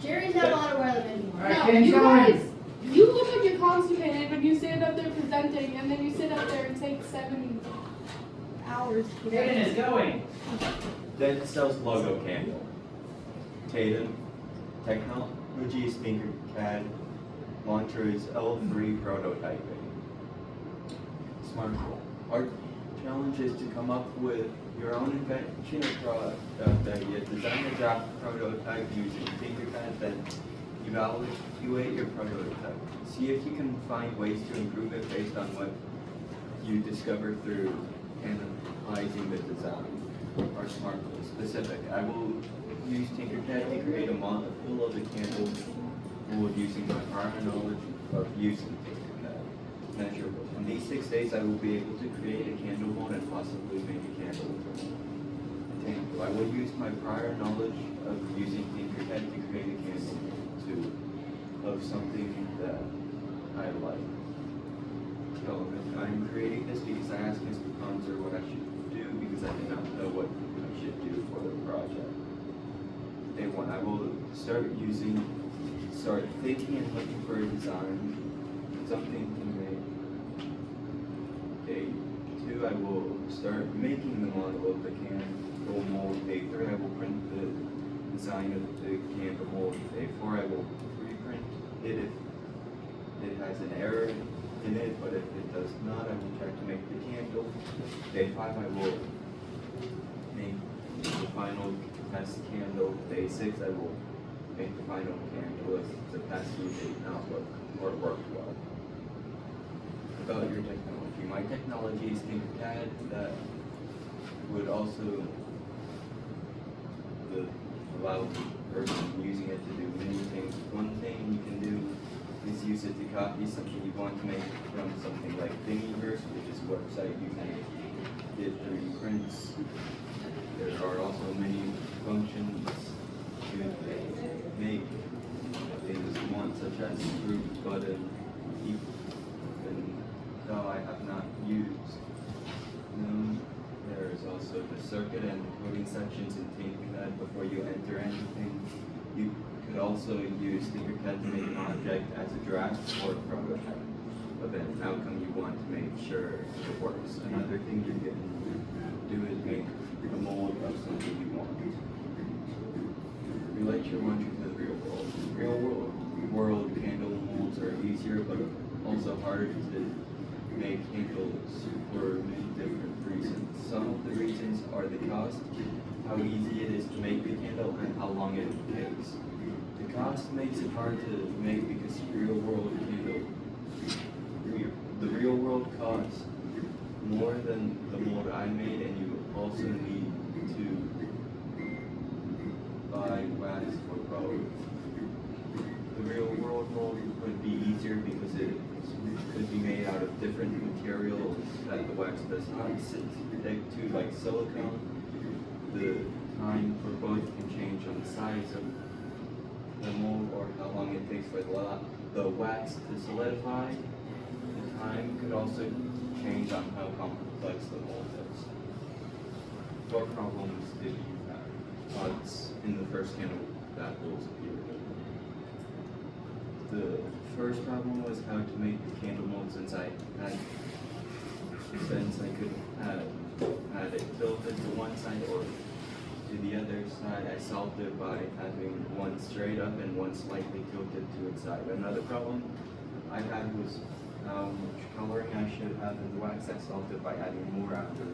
Jerry's not allowed to wear them anymore. Alright, No, Ken's you going. guys, you look like you're constipated when you stand up there presenting, and then you sit up there and take 7 hours. to Kaden present. is going. Dead Cells logo candle. Tatum. Technologies Tinkercad. Launchers L3 prototyping. Smart Goal. Our challenge is to come up with your own invention or product idea. Design a draft prototype using Tinkercad, then evaluate your prototype. See if you can find ways to improve it based on what you discover through analyzing the design. Our SMART goal specific. I will use Tinkercad to create a model of the candle mold using my prior knowledge of using Tinkercad. Measurable. In these 6 days, I will be able to create a candle mold and possibly make a candle. Attainable. I will use my prior knowledge of using Tinkercad to create a candle of something that I like. Relevant. I'm creating this because I asked Mr. Ponzer what I should do because I did not know what I should do for the project. Day 1, I will start thinking and looking for a design, something to make. Day 2, I will start making the model of the candle mold. Day 3, I will print the design of the candle mold. Day 4, I will reprint it if it has an error in it, but if it does not, I will try to make the candle. Day 5, I will make the final test candle. Day 6, I will make the final candle if the past few did not look or work well. About your technology. My technology is Tinkercad that would also allow the person using it to do many things. One thing you can do is use it to copy something you want to make from something like Thingiverse, which is a website you can get 3D prints. There are also many functions to make things you want, such as group, button, even though I have not used them. There is also the circuit and coding sections in Tinkercad before you enter anything. You could also use Tinkercad to make an object as a draft or a prototype of an outcome you want to make sure it works. Another thing you can do is make a mold of something you want. Relate your launcher to the real world. Real world candle molds are easier but also harder to make candles for many different reasons. Some of the reasons are the cost, how easy it is to make the candle, and how long it takes. The cost makes it hard to make because the real world costs more than the mold I made, and you also need to buy wax for both. The real world mold would be easier because it could be made out of different materials that the wax does not stick to, like silicone. The time for both can change on the size of the mold or how long it takes for the wax to solidify. The time could also change on how complex the mold is. What problems did you have in the first candle that was appeared? The first problem was how to make the candle mold since I could had it tilted to one side or to the other side. I solved it by having one straight up and one slightly tilted to its side. Another problem I had was how much coloring I should have in the wax. I solved it by adding more after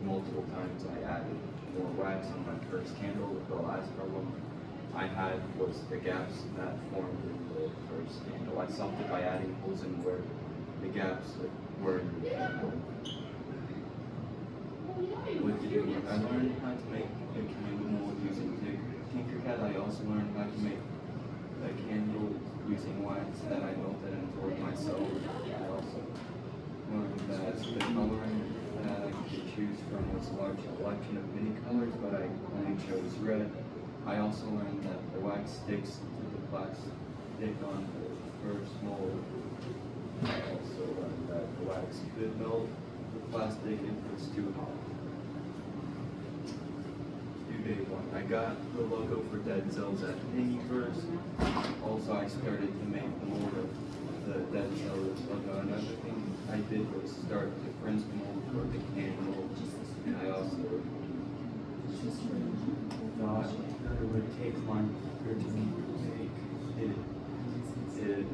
multiple times I added more wax on my first candle. The last problem I had was the gaps that formed in the first candle. I solved it by adding holes in where the gaps were in the candle. What did you learn? I learned how to make a candle mold using Tinkercad. I also learned how to make a candle using wax that I melted and poured myself. I also learned that the coloring that I could choose from was a large selection of many colors, but I only chose red. I also learned that the wax sticks to the plastic on the first mold. I also learned that the wax could melt the plastic if it was too hot. day one. I got the logo for Dead Cells at Thingiverse. Also, I started to make the mold of the Dead Cells logo. Another thing I did was start the Prince mold for the candle. And I also thought that it would take longer to make it. It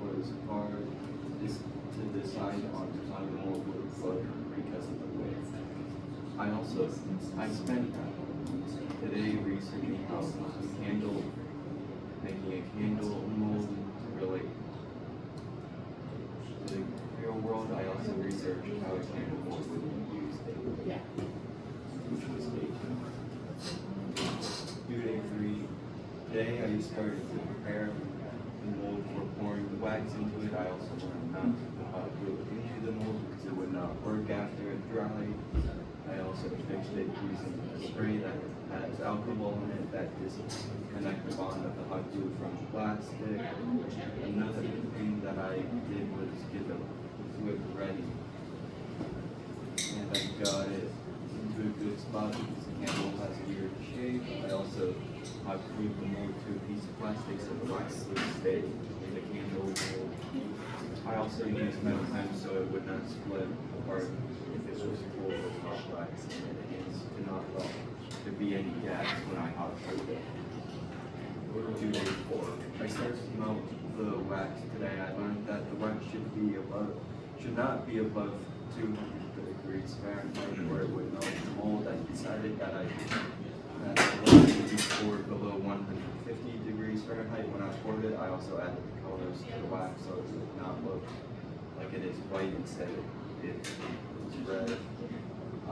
was hard to decide on how the mold would look because of the weight. I spent today researching how making a candle mold relate to the real world. I also researched how a candle mold would be used daily, which was day 2. Day 3. Today I started to prepare the mold for pouring the wax into it. I also learned not to put hot glue into the mold because it would not work after it dried. I also fixed it using a spray that has alcohol in it that disconnects the bond of the hot glue from the plastic. Another thing that I did was get the whip ready. And I got it into a good spot because the handle has a weird shape. I also glued the mold to a piece of plastic so the wax would stay in the candle mold. I also used metal clamps so it would not split apart if it was full of hot wax and it to not allow there be any gaps when I hot glued it. 2 days 4. I started to melt the wax today. I learned that the wax should not be above 200 degrees Fahrenheit or it would melt the mold. I decided that the wax should be poured below 150 degrees Fahrenheit. When I poured it, I also added the colors to the wax so it would not look like it is white instead of it's red.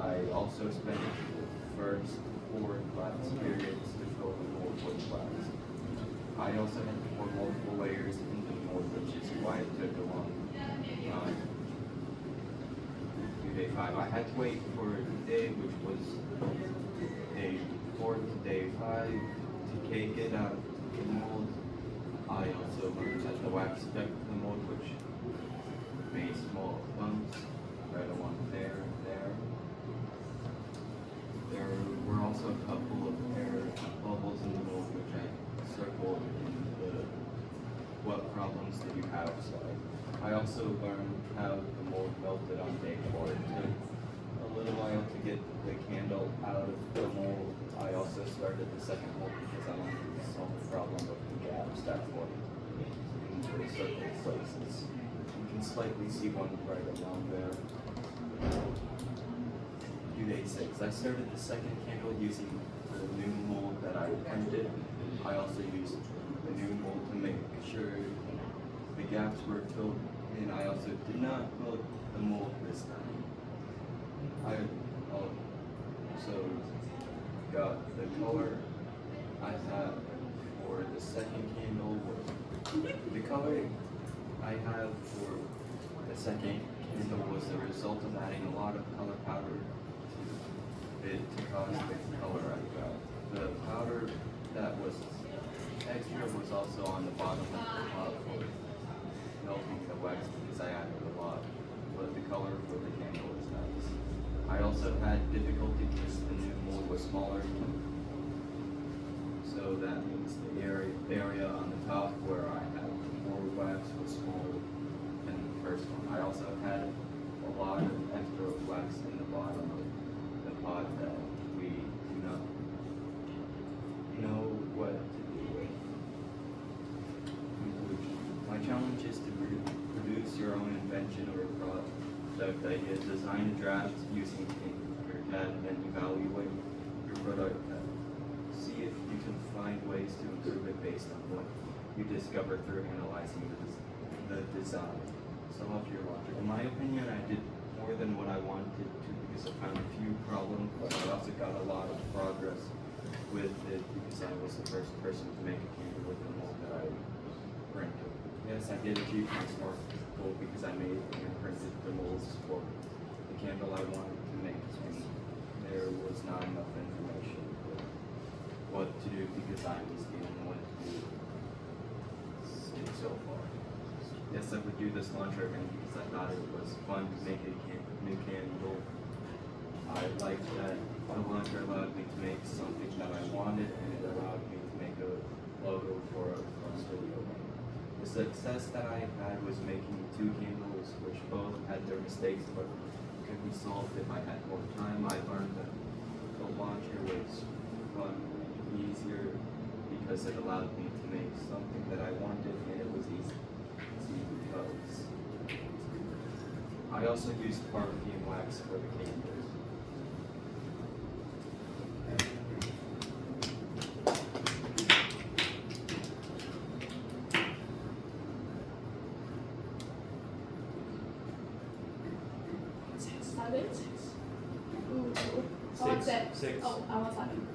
I also spent the first 4 class periods to fill the mold with wax. I also had to pour multiple layers into the mold, which is why it took a long time. Day 5. I had to wait for the day, which was day 4 to day 5, to cake it out of the mold. I also learned that the wax stuck to the mold, which made small bumps right along there and there. There were also a couple of air bubbles in the mold, which I circled in what problems did you have. So I also learned how the mold melted on day 4. It took a little while to get the candle out of the mold. I also started the second mold because I wanted to solve the problem of the gaps that formed in the circle places. You can slightly see one right along there. Day 6. I started the second candle using the new mold that I printed. I also used the new mold to make sure the gaps were filled in. I also did not build the mold this time. I also got the color I had for the second candle. The color I have for the second candle was the result of adding a lot of color powder to it to cause the color I got. The powder that was extra was also on the bottom of the pot for melting the wax because I added a lot, but the color for the candle is nice. I also had difficulty because the new mold was smaller, so that means the area on the top where I had more wax was smaller than the first one. I also had a lot of extra wax in the bottom of the pot that we do not know what to do with. Conclusion. My challenge is to produce your own invention or product idea. Design a draft using Tinkercad and evaluate your product. See if you can find ways to improve it based on what you discover through analyzing the design. Sum up your logic. In my opinion, I did more than what I wanted to because I found a few problems, but I also got a lot of progress with it because I was the first person to make a candle with the mold that I printed. Yes, I did achieve my SMART goal because I made and printed the molds for the candle I wanted to make, and there was not enough information for what to do because I was the only one to do it so far. Yes, I would do this launcher again because I thought it was fun to make a new candle. I liked that the launcher allowed me to make something that I wanted, and it allowed me to make a logo for a studio game. The success that I had was making 2 handles, which both had their mistakes, but could be solved if I had more time. I learned that the launcher was fun and easier because it allowed me to make something that I wanted, and it was easy because I also used barbecue wax for the candles. Seven? Ooh. I want six. 6. Oh, I want 7.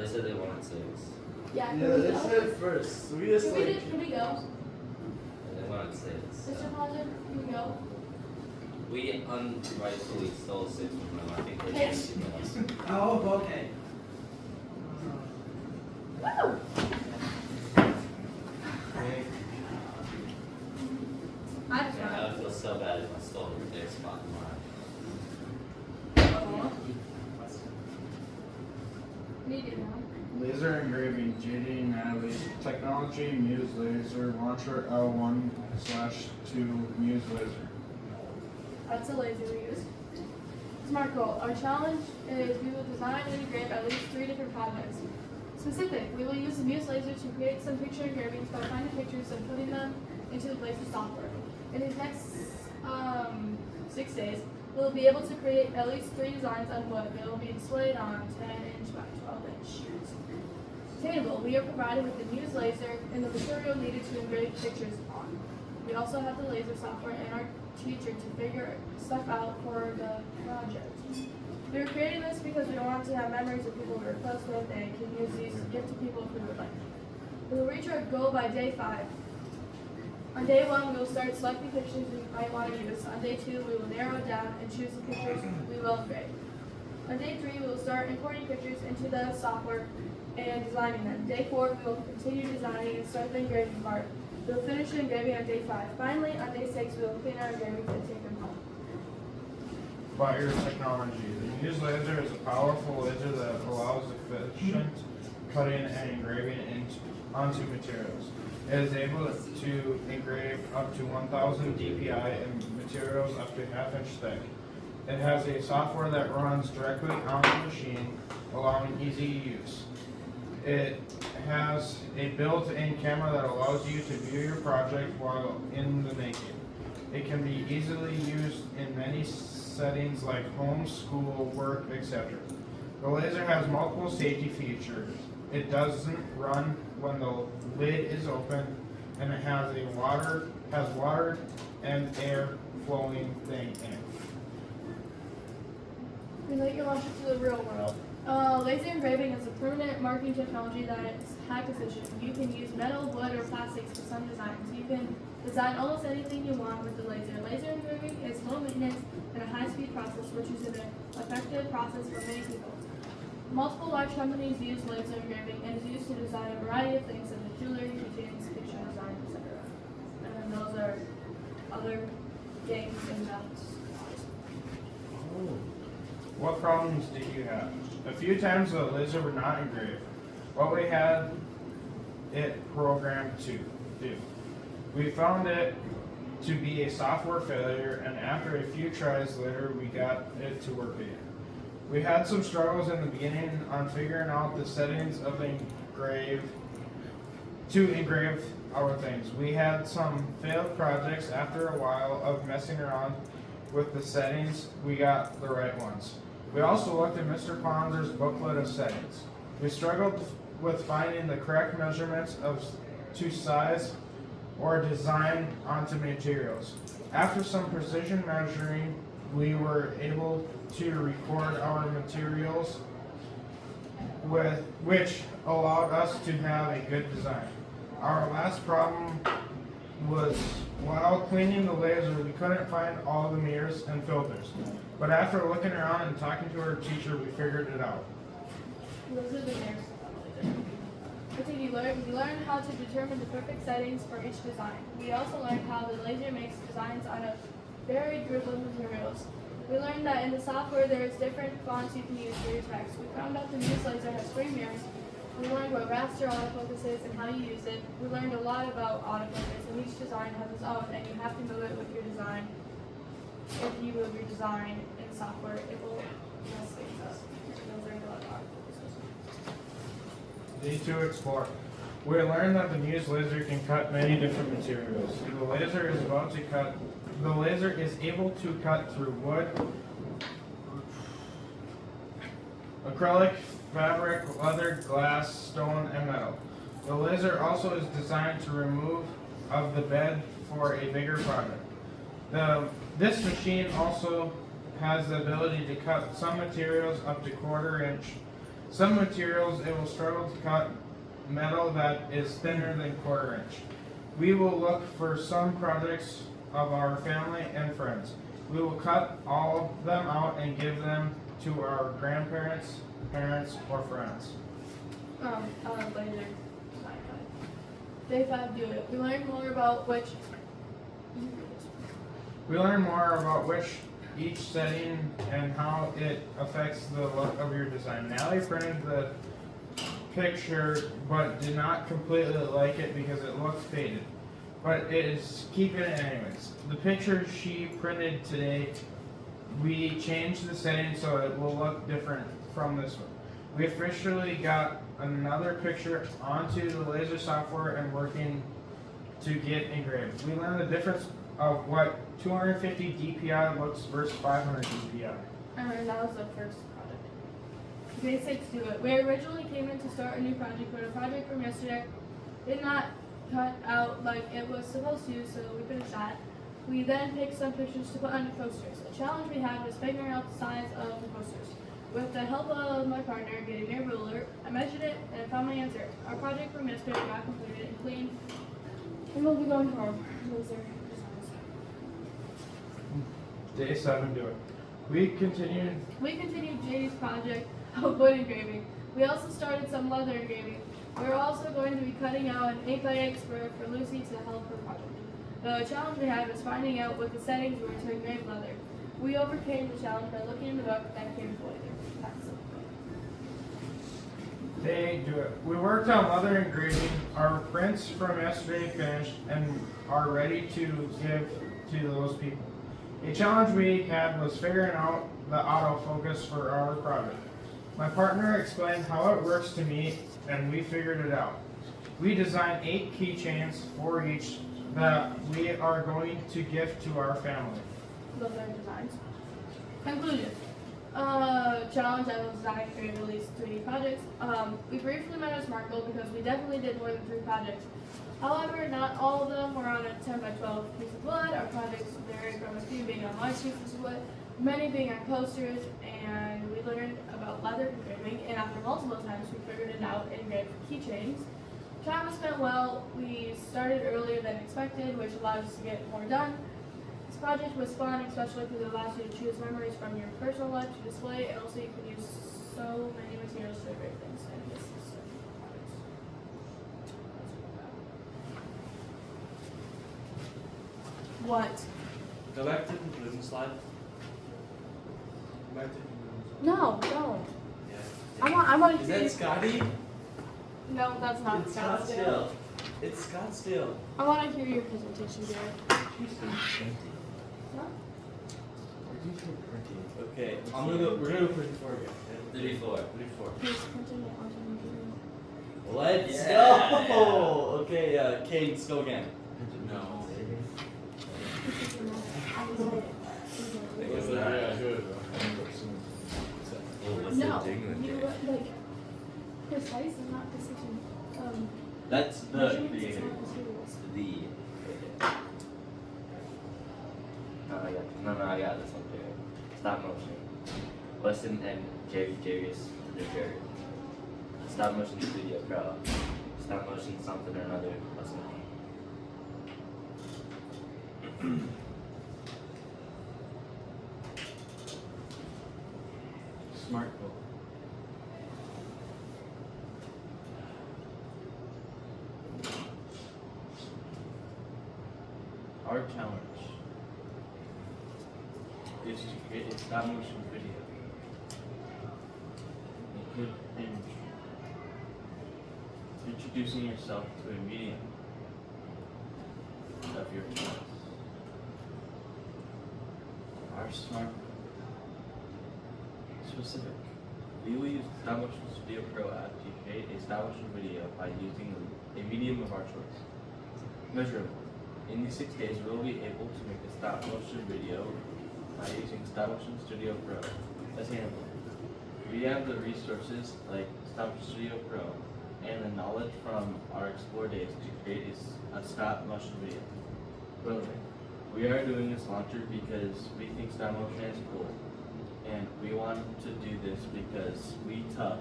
They said they wanted 6. Yeah, can Yeah, we they go? said first. We just like. Can we go? They wanted 6. Mr. Positive, can we go? We unrightfully stole 6 from them. I think they Yes. should keep us. Oh, okay. Woo! I just Yeah, I want would feel so bad if I stole their spot in mine. Need it now. Laser engraving, JD Natalie. Technology, Muse Laser. Launcher L1/2 Muse Laser. That's a laser we use. SMART goal. Our challenge is we will design and engrave at least 3 different projects. Specific, we will use the Muse laser to create some picture engravings by finding pictures and putting them into the Blazor software. In these next 6 days, we will be able to create at least 3 designs on wood. They will be displayed on 10-inch by 12-inch sheets. Table, we are provided with the Muse laser and the material needed to engrave pictures on. We also have the laser software and our teacher to figure stuff out for the project. We are creating this because we want to have memories of people we're close with and can use these to give to people if we would like. We will reach our goal by day 5. On day 1, we will start selecting pictures we might want to use. On day 2, we will narrow it down and choose the pictures we will engrave. On day 3, we will start importing pictures into the software and designing them. Day 4, we will continue designing and start the engraving part. We will finish the engraving on day 5. Finally, on day 6, we will clean our engravings and take them home. Fire technology. The Muse Laser is a powerful laser that allows efficient cutting and engraving onto materials. It is able to engrave up to 1,000 dpi in materials up to ½ inch thick. It has a software that runs directly on the machine, allowing easy use. It has a built-in camera that allows you to view your project while in the making. It can be easily used in many settings like home, school, work, etc. The laser has multiple safety features. It doesn't run when the lid is open, and it has water and air flowing thing in it. Relate your logic to the real world. Laser engraving is a permanent marking technology that is high precision. You can use metal, wood, or plastics for some designs. You can design almost anything you want with the laser. Laser engraving is low maintenance and a high-speed process, which is an effective process for many people. Multiple large companies use laser engraving and is used to design a variety of things such as jewelry, keychains, picture design, etc. And then those are other games and guns. What problems did you have? A few times the laser would not engrave what we had it programmed to do. We found it to be a software failure, and after a few tries later, we got it to work again. We had some struggles in the beginning on figuring out the settings of the engrave our things. We had some failed projects. After a while of messing around with the settings, we got the right ones. We also looked at Mr. Ponzer's booklet of settings. We struggled with finding the correct measurements to size or design onto materials. After some precision measuring, we were able to record our materials, which allowed us to have a good design. Our last problem was while cleaning the laser, we couldn't find all the mirrors and filters. But after looking around and talking to our teacher, we figured it out. Those are the mirrors. We learned how to determine the perfect settings for each design. We also learned how the laser makes designs out of varied group of materials. We learned that in the software there is different fonts you can use for your text. We found out the Muse laser has 3 mirrors. We learned what raster autofocus is and how you use it. We learned a lot about autofocus, and each design has its own, and you have to move it with your design. If you move your design in software, it will mess things up. We learned a lot about autofocus. Day 2 Explore. We learned that the Muse laser can cut many different materials. The laser is able to cut through wood, acrylic, fabric, leather, glass, stone, and metal. The laser also is designed to remove of the bed for a bigger project. This machine also has the ability to cut some materials up to 1/4 inch. Some materials it will struggle to cut metal that is thinner than 1/4 inch. We will look for some projects of our family and friends. We will cut all of them out and give them to our grandparents, parents, or friends. Laser design cut. Day 5 Do It. We learned more about which each setting and how it affects the look of your design. Natalie printed the picture but did not completely like it because it looked faded. But it is keeping it anyways. The picture she printed today, we changed the setting so it will look different from this one. We officially got another picture onto the laser software and working to get engraved. We learned the difference of what 250 DPI looks versus 500 DPI. And that was the first project. Day 6 Do It. We originally came in to start a new project, but a project from yesterday did not cut out like it was supposed to, so we finished that. We then picked some pictures to put on the posters. A challenge we had was figuring out the size of the posters. With the help of my partner getting a ruler, I measured it and I found my answer. Our project from yesterday got completed and clean, and we'll be going home. Those are designs. Day 7 Do It. We continued JD's project of wood engraving. We also started some leather engraving. We're also going to be cutting out an 8x8 square for Lucy to help her project. The challenge we had was finding out what the settings were to engrave leather. We overcame the challenge by looking in the book that came later. That's it. Day Do It. We worked on leather engraving. Our prints from yesterday finished and are ready to give to those people. A challenge we had was figuring out the autofocus for our project. My partner explained how it works to me and we figured it out. We designed 8 keychains for each that we are going to give to our family. Those are designs. Conclusion. Challenge I will design and release 3D projects. We briefly met a SMART goal because we definitely did more than 3 projects. However, not all of them were on a 10x12 piece of wood. Our projects varied from a few being on large pieces of wood, many being on posters, and we learned about leather engraving, and after multiple times we figured it out and engraved keychains. Time was spent well. We started earlier than expected, which allowed us to get more done. This project was fun, especially because it allows you to choose memories from your personal life to display, and also you can use so many materials to engrave things. And this is projects. What? Go back to the conclusion slide. Go back to the conclusion slide. No, don't. Yeah. I want to Is hear. that Scotty? No, that's not It's Scottsdale. It's Scottsdale. I want to hear your presentation, Garrett. What? Okay, we're gonna go 34 again. 34. 34. He's printing it onto the computer. Let's Yeah. go! Okay, Kate, let's go again. No. This is the moment. I was like, It's not. Oh, what's no, the ding you with were it? like precise and not precision. That's the Measurements is creator. not materials. No, I got this one too. Stop motion. Weston and Jarius, they're Jerry. Stop motion Studio Pro. Stop motion something or another. Weston. Smart goal. our challenge is to create a stop motion video. Include introducing yourself to a medium of your choice. Our smart specific. We will use Stop Motion Studio Pro app to create a stop motion video by using a medium of our choice. Measurable. In these 6 days, we will be able to make a stop motion video by using Stop Motion Studio Pro. Attainable. We have the resources like Stop Motion Studio Pro and the knowledge from our Explore days to create a stop motion video. Relevant. We are doing this launcher because we think stop motion is cool, and we want to do this because we tough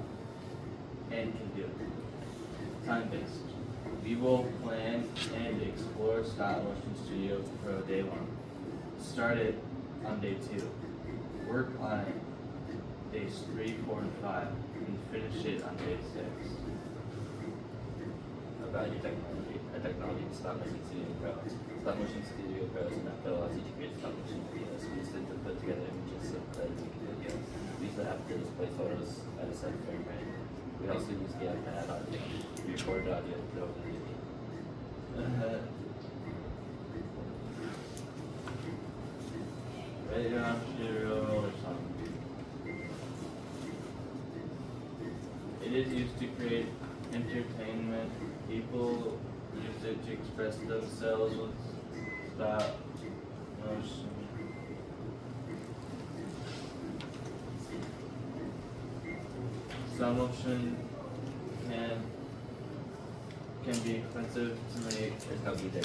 and can do it. Time-based. We will plan and explore Stop Motion Studio Pro day 1. Start it on day 2. Work on it days 3, 4, and 5, and finish it on day 6. About your technology. Our technology is Stop Motion Studio Pro. Stop Motion Studio Pro is an app that allows you to create stop motion videos. We use it to put together images of the videos. We use the app to display photos at a set frame rate. We also use the app to add audio. We record audio and put over the video. Radio on Studio or something. It is used to create entertainment. People use it to express themselves with stop motion. Stop motion can be expensive to make. There's no video.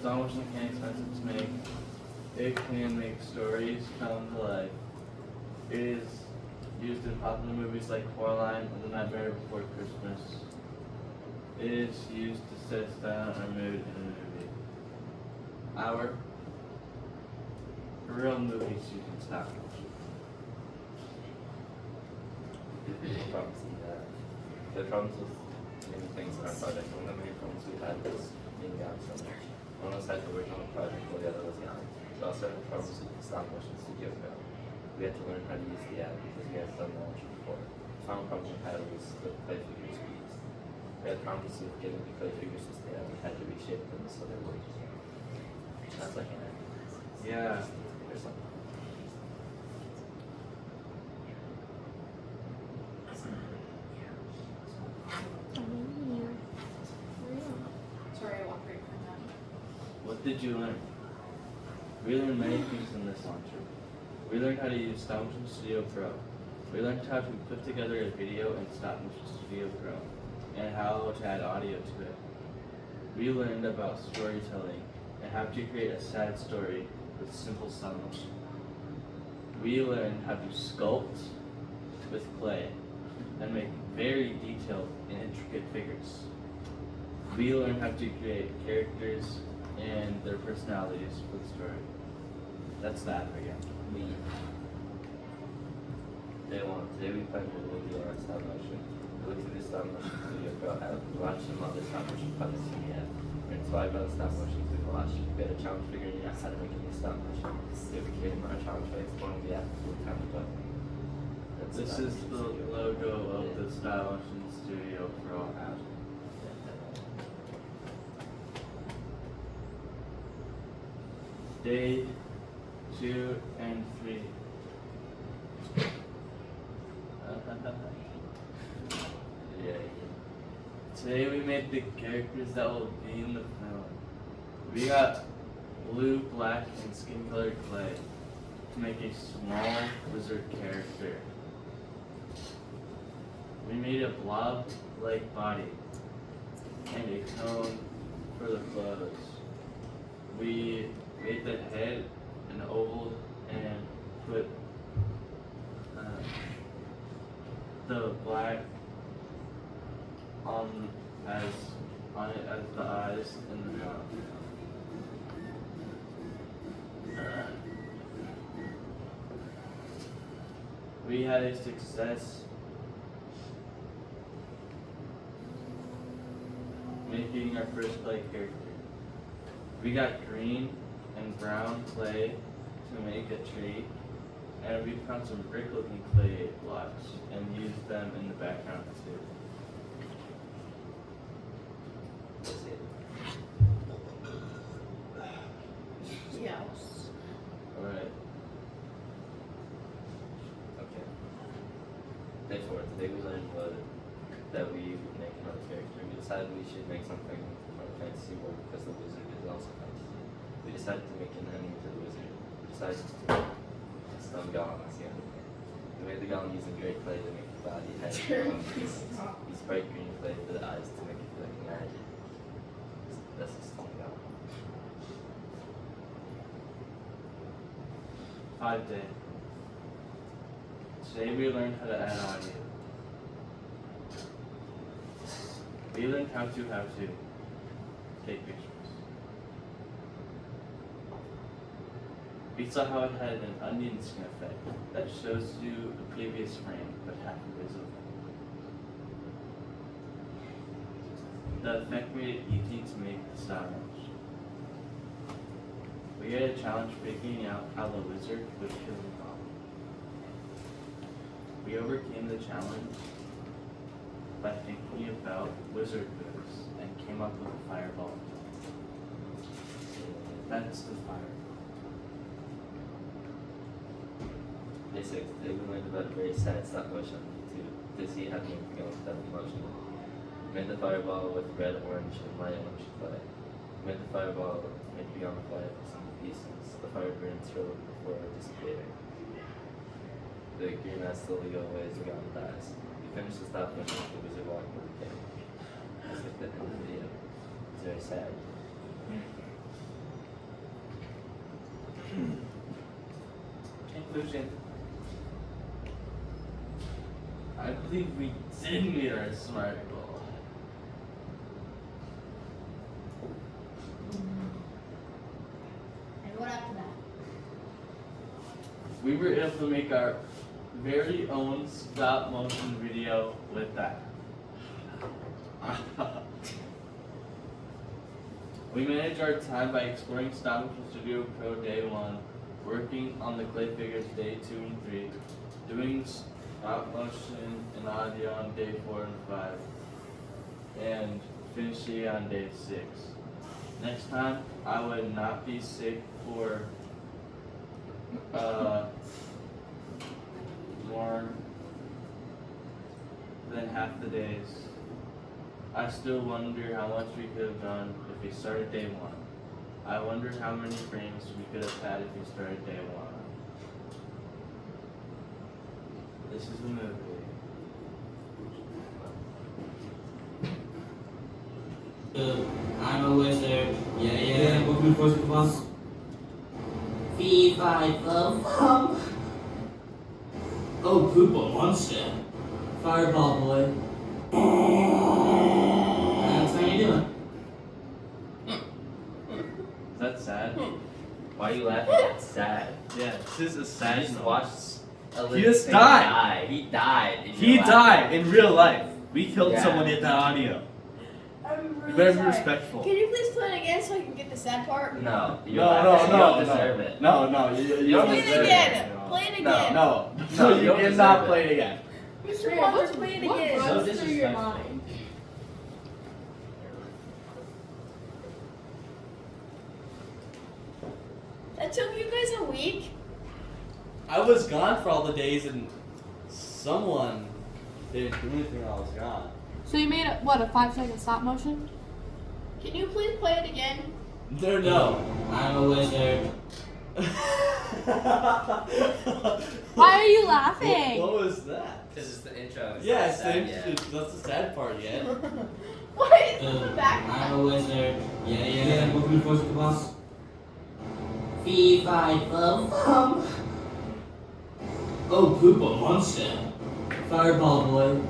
Stop motion can be expensive to make. It can make stories come to life. It is used in popular movies like Coraline and The Nightmare Before Christmas. It is used to set style or mood in a movie. Our real movies using stop motion. Problems in that. The problems with many things in our project, one of the main problems we had was being down so much. One of us had to work on a project while the other was young. We also had problems with the Stop Motion Studio Pro. We had to learn how to use the app because we had done launch before. The final problem we had was the play figures we used. We had problems with getting the play figures to stay out. We had to reshape them so they worked. That's like an Yeah. or something. Sorry, I walked right from that. What did you learn? We learned many things in this launcher. We learned how to use Stop Motion Studio Pro. We learned how to put together a video in Stop Motion Studio Pro and how to add audio to it. We learned about storytelling and how to create a sad story with simple stop motion. We learned how to sculpt with clay and make very detailed and intricate figures. We learned how to create characters and their personalities for the story. That's that again. Today we played with Olivia on Stop Motion. We looked through the Stop Motion Studio Pro app. We watched some other Stop Motion puppets in the app. We inspired by the Stop Motion we watched. We had a challenge figuring out how to make a new Stop Motion. So we created our challenge by exploring the app with time to play. That's This Stop is Motion the Studio Pro. logo of the Stop Motion Studio Pro app. Day 2 and 3. Yeah. Today we made the characters that will be in the film. We got blue, black, and skin colored clay to make a small wizard character. We made a blob-like body and a cone for the clothes. We made the head an oval and put the black on it as the eyes and the mouth. We had a success making our first play character. We got green and brown clay to make a tree, and we found some brick-looking clay blocks and used them in the background too. Let's see. Yeah. Alright. Okay. Day 4. Today we learned that we would make another character. We decided we should make something from our fantasy world because the wizard is also fantasy. We decided to make an enemy to the wizard. We decided to make a stone golem again. We made the golem using gray clay to make the body, head, and arms. Use bright green clay for the eyes to make it feel like magic. That's a stone golem. 5 day. Today we learned how to add audio. We learned how to take pictures. We saw how it had an onion skin effect that shows you the previous frame but half invisible. The effect made it easy to make the stop motion. We had a challenge figuring out how the wizard would kill the golem. We overcame the challenge by thinking about wizard moves and came up with a fireball. That's the fireball. Day 6. Today we learned about a very sad stop motion on YouTube to see how to make the golem stop motion. We made the fireball with red, orange, and light orange clay. We made the fireball make the golem fly up some pieces. The fire burned slowly before dissipating. The green eyes slowly go away as the golem dies. We finished the stop motion with the wizard walking with the king. That's like the end of the video. It's very sad. Conclusion. I believe we did meet our SMART goal. And what after that? We were able to make our very own stop motion video with that. We managed our time by exploring Stop Motion Studio Pro Day 1, working on the clay figures Day 2 and 3, doing stop motion and audio on Day 4 and 5, and finishing on Day 6. Next time, I would not be sick for more than half the days. I still wonder how much we could have done if we started Day 1. I wonder how many frames we could have had if we started Day 1. This is the movie. I'm a wizard. Yeah. Welcome to First Class. Fee, fi, fum, fum. Oh, poop a monster. Fireball boy. That's how you doing. Is that sad? Why are you laughing? It's sad. Yeah, this is a You sad just note. watched a He living just thing died. die. He died. and He you're laughing. died in real life. We killed Yeah. someone in the audio. I'm You really better be sorry. respectful. Can you please play it again so I can get the sad part? No, you're No, laughing. You don't no. deserve it. No, you don't Play it deserve again. it. Play it No. again. No, No, you you don't cannot deserve play it. it again. Mr. Walters, play it again. So Goes through your disrespectful. mind. That took you guys a week? I was gone for all the days and someone didn't do anything while I was gone. So you made a 5-second stop motion? Can you please play it again? No. I'm a wizard. Why are you laughing? What was that? This is the intro. It's Yeah, not sad yet. that's the sad part yet. What is in the back? I'm a wizard. Yeah. Welcome to First Class. Fee, fi, fum, fum. Oh, poop a monster. Fireball boy.